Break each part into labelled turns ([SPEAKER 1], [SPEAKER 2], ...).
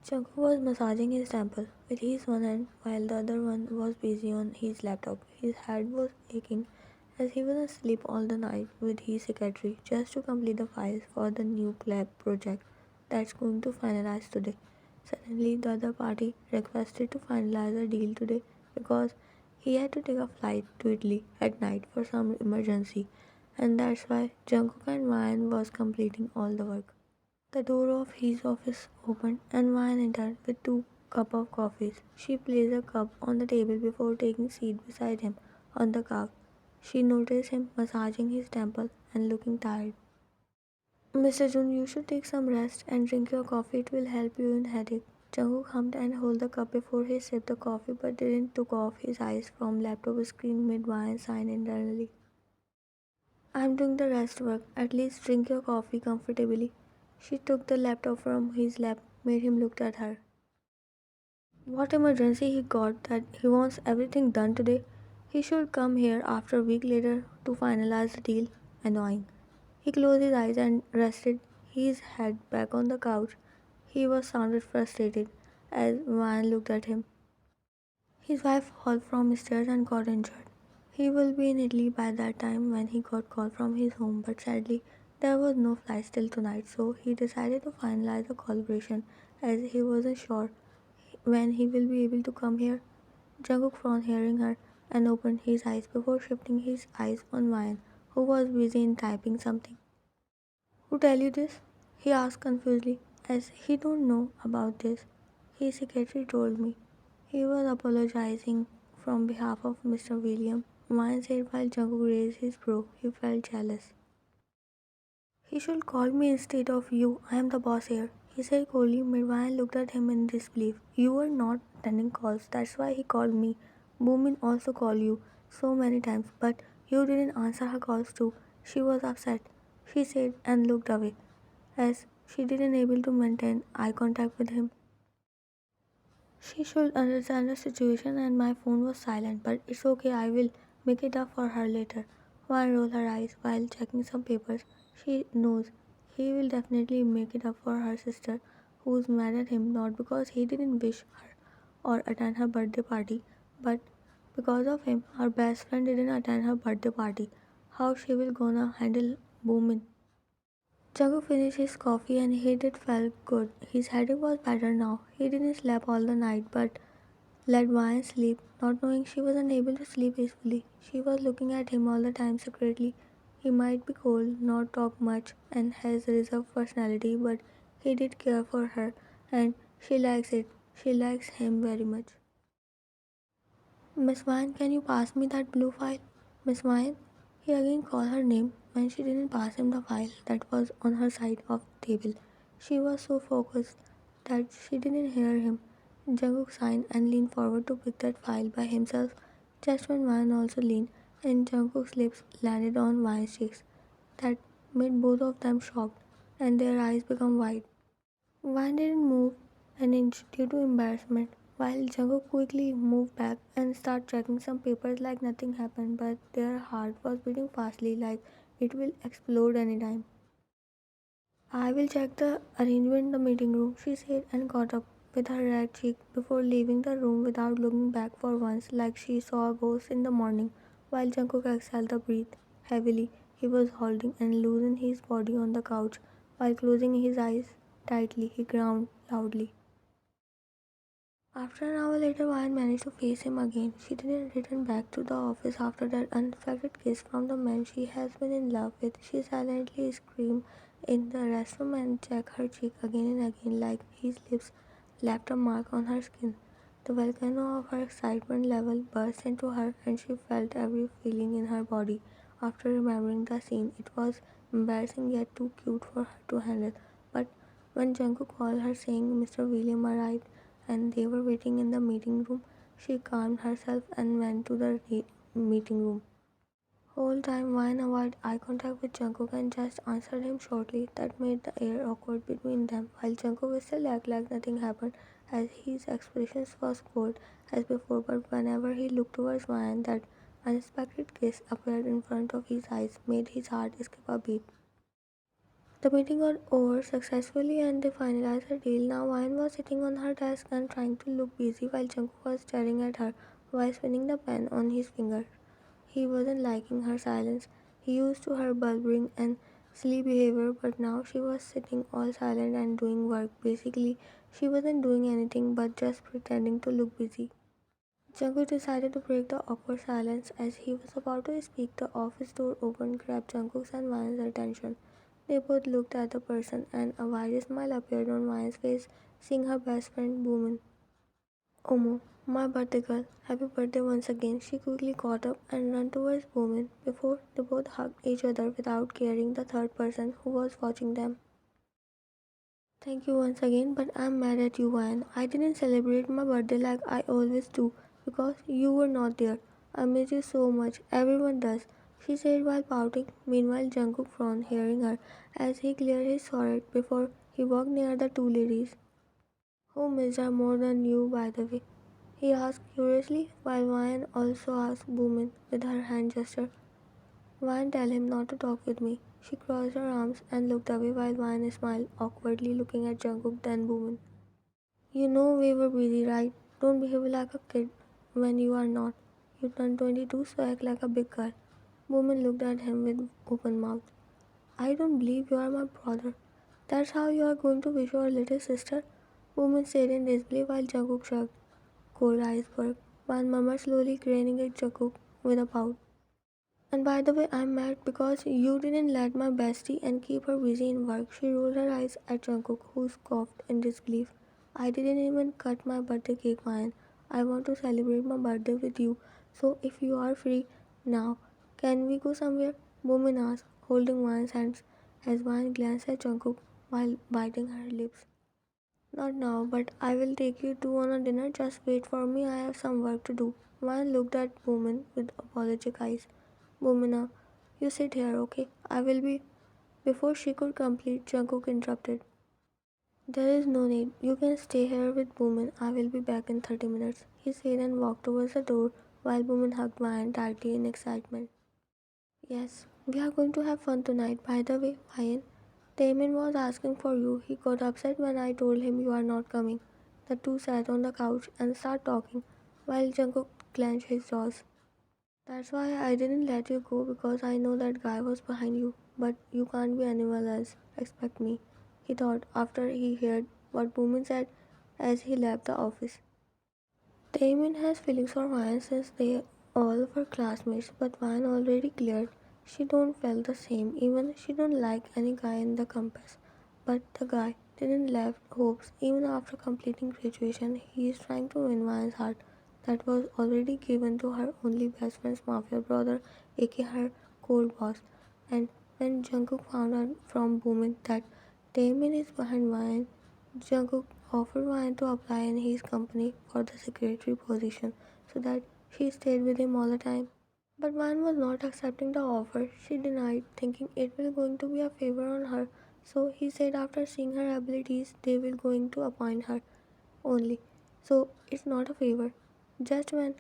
[SPEAKER 1] Jungkook was massaging his temple with his one hand while the other one was busy on his laptop. His head was aching as he was asleep all the night with his secretary just to complete the files for the new lab project that's going to finalize today. Suddenly, the other party requested to finalize a deal today because he had to take a flight to Italy at night for some emergency, and that's why Jungkook and Ryan was completing all the work. The door of his office opened and Ryan entered with two cups of coffee. She placed a cup on the table before taking seat beside him on the couch. She noticed him massaging his temple and looking tired. Mr. Jun, you should take some rest and drink your coffee. It will help you in headache. Jungkook hummed and held the cup before he sipped the coffee but didn't take off his eyes from laptop screen mid Ryan sign internally. I'm doing the rest work. At least drink your coffee comfortably. She took the laptop from his lap, made him look at her. What emergency he got that he wants everything done today? He should come here after a week later to finalize the deal. Annoying. He closed his eyes and rested his head back on the couch. He was sounded frustrated as Ryan looked at him. His wife fell from stairs and got injured. He will be in Italy by that time when he got call from his home, but sadly there was no flight till tonight, so he decided to finalize the collaboration as he wasn't sure when he will be able to come here. Jungkook frowned hearing her and opened his eyes before shifting his eyes on Ryan, who was busy in typing something. Who tell you this? He asked confusedly, as he don't know about this. His secretary told me. He was apologizing from behalf of Mr. William. Ryan said while Jungkook raised his brow. He felt jealous. He should call me instead of you. I am the boss here. He said coldly. Ryan looked at him in disbelief. You were not attending calls. That's why he called me. Boomin also called you so many times, but you didn't answer her calls too. She was upset, she said and looked away, as she didn't able to maintain eye contact with him. She should understand the situation and my phone was silent, but it's okay, I will make it up for her later. Wan rolled her eyes while checking some papers. She knows he will definitely make it up for her sister, who's mad at him not because he didn't wish her or attend her birthday party, but because of him, her best friend didn't attend her birthday party. How she will gonna handle Boomin? Jungkook finished his coffee and he did felt good. His headache was better now. He didn't sleep all the night but let Ryan sleep, not knowing she was unable to sleep peacefully. She was looking at him all the time secretly. He might be cold, not talk much, and has a reserved personality, but he did care for her, and she likes it. She likes him very much. Miss Vine, can you pass me that blue file? Miss Vine? He again called her name when she didn't pass him the file that was on her side of the table. She was so focused that she didn't hear him. Jungkook signed and leaned forward to pick that file by himself just when Vine also leaned and Jungkook's lips landed on Vine's cheeks. That made both of them shocked and their eyes became wide. Vine didn't move an inch due to embarrassment, while Jungkook quickly moved back and started checking some papers like nothing happened, but their heart was beating fastly like it will explode anytime. I will check the arrangement in the meeting room, she said and got up with her red cheek before leaving the room without looking back for once like she saw a ghost in the morning. While Jungkook exhaled the breath heavily, he was holding and loosened his body on the couch while closing his eyes tightly. He groaned loudly. After an hour later, Ryan managed to face him again. She didn't return back to the office after that unexpected kiss from the man she has been in love with. She silently screamed in the restroom and checked her cheek again and again like his lips left a mark on her skin. The volcano of her excitement level burst into her and she felt every feeling in her body. After remembering the scene, it was embarrassing yet too cute for her to handle. But when Jungkook called her saying Mr. William arrived, and they were waiting in the meeting room, she calmed herself and went to the meeting room. Whole time Vine avoided eye contact with Jungkook and just answered him shortly. That made the air awkward between them, while Jungkook still acted like nothing happened as his expressions was cold as before, but whenever he looked towards Vine, that unexpected kiss appeared in front of his eyes, made his heart skip a beat. The meeting got over successfully and they finalized a deal. Now Ryan was sitting on her desk and trying to look busy while Jungkook was staring at her while spinning the pen on his finger. He wasn't liking her silence. He used to her blubbering and silly behavior, but now she was sitting all silent and doing work. Basically, she wasn't doing anything but just pretending to look busy. Jungkook decided to break the awkward silence. As he was about to speak, the office door opened, grabbed Jungkook's and Ryan's attention. They both looked at the person, and a wide smile appeared on Ryan's face, seeing her best friend Boomin. Omo, my birthday girl, happy birthday once again. She quickly caught up and ran towards Boomin before they both hugged each other without caring the third person who was watching them. Thank you once again, but I'm mad at you, Ryan. I didn't celebrate my birthday like I always do because you were not there. I miss you so much. Everyone does, she said while pouting. Meanwhile, Jungkook frowned, hearing her as he cleared his throat before he walked near the two ladies. Who missed her more than you, by the way? He asked curiously, while Ryan also asked Boomin with her hand gesture. Ryan, tell him not to talk with me. She crossed her arms and looked away while Ryan smiled awkwardly, looking at Jungkook then Boomin. You know we were busy, right? Don't behave like a kid when you are not. You turned 22, so act like a big girl. Boomin looked at him with open mouth. I don't believe you are my brother. That's how you are going to wish your little sister? Boomin said in disbelief while Jungkook shrugged. Cold iceberg. One murmured slowly, grinning at Jungkook with a pout. And by the way, I'm mad because you didn't let my bestie and keep her busy in work. She rolled her eyes at Jungkook, who scoffed in disbelief. I didn't even cut my birthday cake, Mayan. I want to celebrate my birthday with you. So if you are free now, can we go somewhere? Boomin asked, holding Mayan's hands as Mayan glanced at Jungkook while biting her lips. Not now, but I will take you two on a dinner. Just wait for me. I have some work to do. Mayan looked at Boomin with apologetic eyes. Bumina, you sit here, okay? I will be. Before she could complete, Jungkook interrupted. There is no need. You can stay here with Boomin. I will be back in 30 minutes. He said and walked towards the door while Boomin hugged Ryan tightly in excitement. Yes, we are going to have fun tonight. By the way, Ryan, Taemin was asking for you. He got upset when I told him you are not coming. The two sat on the couch and started talking while Jungkook clenched his jaws. That's why I didn't let you go because I know that guy was behind you. But you can't be anyone else. Expect me, he thought after he heard what Boomin said as he left the office. Taemin has feelings for Ryan since they all were classmates, but Ryan already cleared. She don't feel the same. Even she don't like any guy in the campus. But the guy didn't left hopes. Even after completing graduation, he is trying to win Ryan's heart that was already given to her only best friend's mafia brother, aka her cold boss. And when Jungkook found out from Boomin that Taemin is behind Ryan, Jungkook offered Ryan to apply in his company for the secretary position so that she stayed with him all the time. But Ryan was not accepting the offer. She denied, thinking it will going to be a favor on her. So he said after seeing her abilities, they will going to appoint her only. So it's not a favor. Just when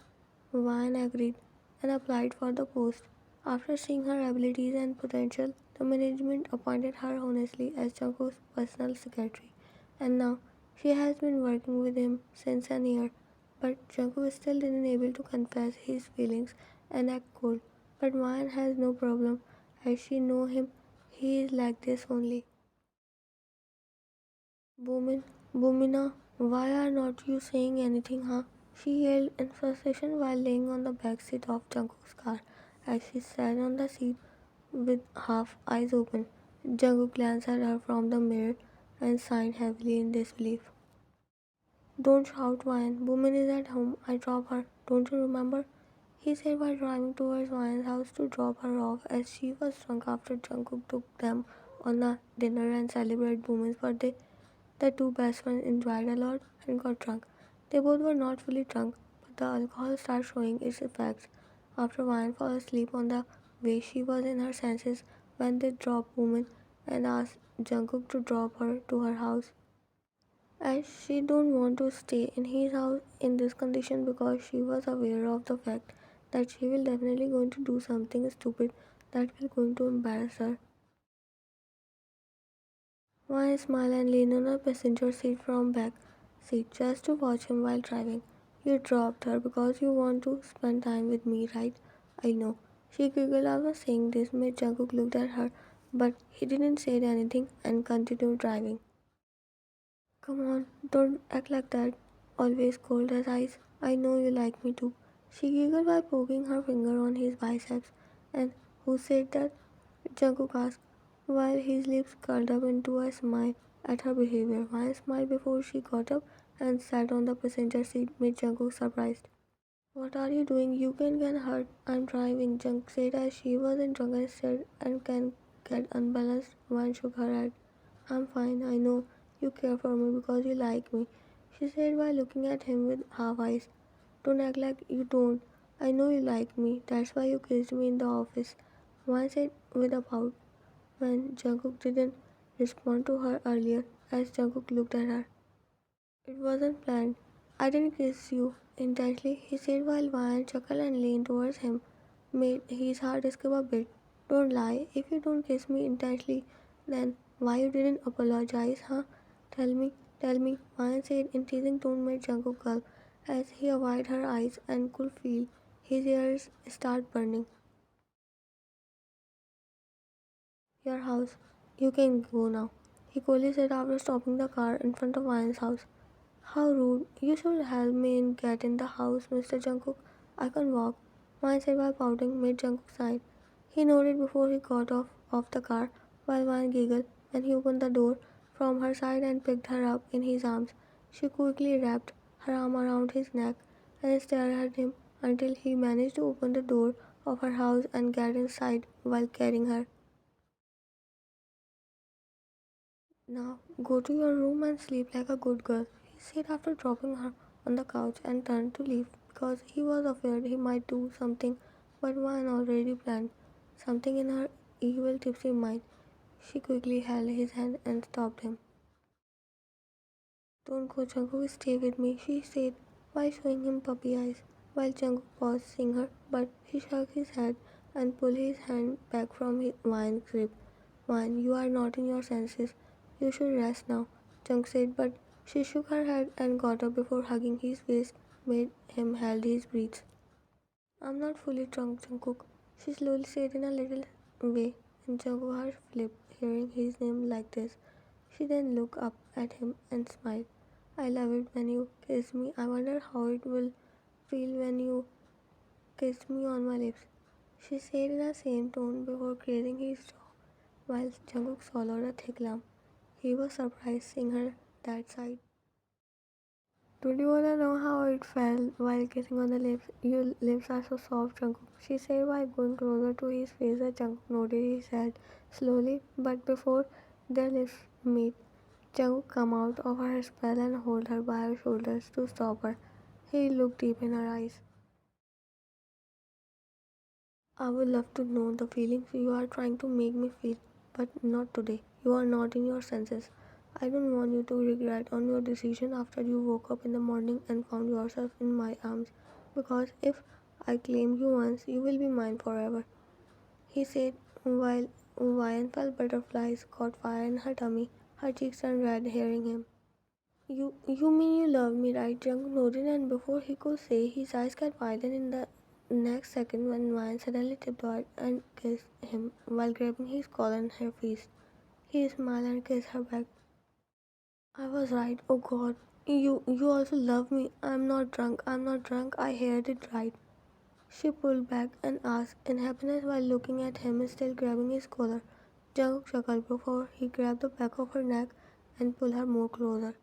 [SPEAKER 1] Ryan agreed and applied for the post. After seeing her abilities and potential, the management appointed her honestly as Jungkook's personal secretary. And now she has been working with him since a year. But Jungkook still didn't able to confess his feelings and act cold. But Ryan has no problem as she know him. He is like this only. Boomin, Boomina, why are not you saying anything, huh? She yelled in frustration while laying on the back seat of Jungkook's car as she sat on the seat with half eyes open. Jungkook glanced at her from the mirror and sighed heavily in disbelief. Don't shout, Ryan. Boomin is at home. I drop her. Don't you remember? He said while driving towards Ryan's house to drop her off as she was drunk after Jungkook took them on a dinner and celebrated Boomin's birthday. The two best friends enjoyed a lot and got drunk. They both were not fully drunk, but the alcohol started showing its effects. After Ryan fell asleep on the way, she was in her senses when they dropped Boomin and asked Jungkook to drop her to her house. As she don't want to stay in his house in this condition because she was aware of the fact that she will definitely going to do something stupid that will going to embarrass her. Why smile and lean on a passenger seat from back seat just to watch him while driving? You dropped her because you want to spend time with me, right? I know. She giggled. I was saying this made Jungkook looked at her, but he didn't say anything and continued driving. Come on, don't act like that. Always cold as ice. I know you like me too. She giggled by poking her finger on his biceps. And who said that? Jungkook asked, while his lips curled up into a smile at her behavior. One smiled before she got up and sat on the passenger seat, made Jungkook surprised. What are you doing? You can get hurt. I'm driving, Jungkook said as she wasn't drunk and said and can get unbalanced. One shook her head. I'm fine, I know. You care for me because you like me, she said while looking at him with half eyes. Don't act like you don't. I know you like me. That's why you kissed me in the office. One said with a pout when Jungkook didn't respond to her earlier as Jungkook looked at her. It wasn't planned. I didn't kiss you intensely, he said while Ryan chuckled and leaned towards him, made his heart skip a bit. Don't lie. If you don't kiss me intensely, then why you didn't apologize, huh? Tell me, Ryan said in teasing tone made Jungkook gulp as he avoided her eyes and could feel his ears start burning. Your house. You can go now, he coolly said after stopping the car in front of Ryan's house. How rude. You should help me in get in the house, Mr. Jungkook. I can walk. Vine said while pouting made Jungkook sign. He nodded before he got off the car while Vine giggled when he opened the door from her side and picked her up in his arms. She quickly wrapped her arm around his neck and stared at him until he managed to open the door of her house and get inside while carrying her. Now go to your room and sleep like a good girl, he said after dropping her on the couch and turned to leave because he was afraid he might do something but one already planned. Something in her evil tipsy mind. She quickly held his hand and stopped him. Don't go, Jungkook, stay with me, she said while showing him puppy eyes. While Jungkook paused seeing her, but he shook his head and pulled his hand back from his Vine's grip. Vine, you are not in your senses. You should rest now, Jungkook said, but she shook her head and got up before hugging his waist, made him hold his breath. I'm not fully drunk, Jungkook, she slowly said in a little way, and Jungkook heart flipped hearing his name like this. She then looked up at him and smiled. I love it when you kiss me. I wonder how it will feel when you kiss me on my lips, she said in the same tone before grazing his jaw, while Jungkook swallowed a thick lump. He was surprised seeing her that side. Don't you wanna know how it felt while kissing on the lips? Your lips are so soft, Jungkook, she said while going closer to his face as Jungkook nodded his head slowly, but before their lips met, Jungkook came out of her spell and held her by her shoulders to stop her. He looked deep in her eyes. I would love to know the feelings you are trying to make me feel, but not today. You are not in your senses. I don't want you to regret on your decision after you woke up in the morning and found yourself in my arms, because if I claim you once, you will be mine forever, he said while Vian felt butterflies caught fire in her tummy. Her cheeks turned red hearing him. You mean you love me, right? Jung nodded, and before he could say, his eyes got widened in the next second when Ryan suddenly tipped out and kissed him while grabbing his collar and her face. He smiled and kissed her back. I was right. Oh God, you also love me. I'm not drunk. I'm not drunk. I heard it right. She pulled back and asked in happiness while looking at him still grabbing his collar. Jungkook chuckled before he grabbed the back of her neck and pulled her more closer.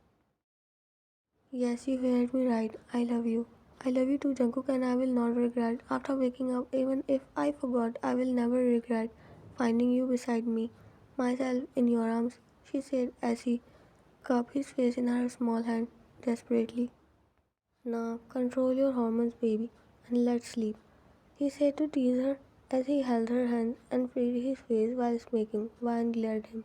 [SPEAKER 1] Yes, you heard me right. I love you. I love you too, Jungkook, and I will not regret. After waking up, even if I forgot, I will never regret finding you beside me, myself in your arms, she said as he cupped his face in her small hand desperately. Now, control your hormones, baby, and let's sleep, he said to tease her as he held her hand and freed his face while smirking. Vine glared him.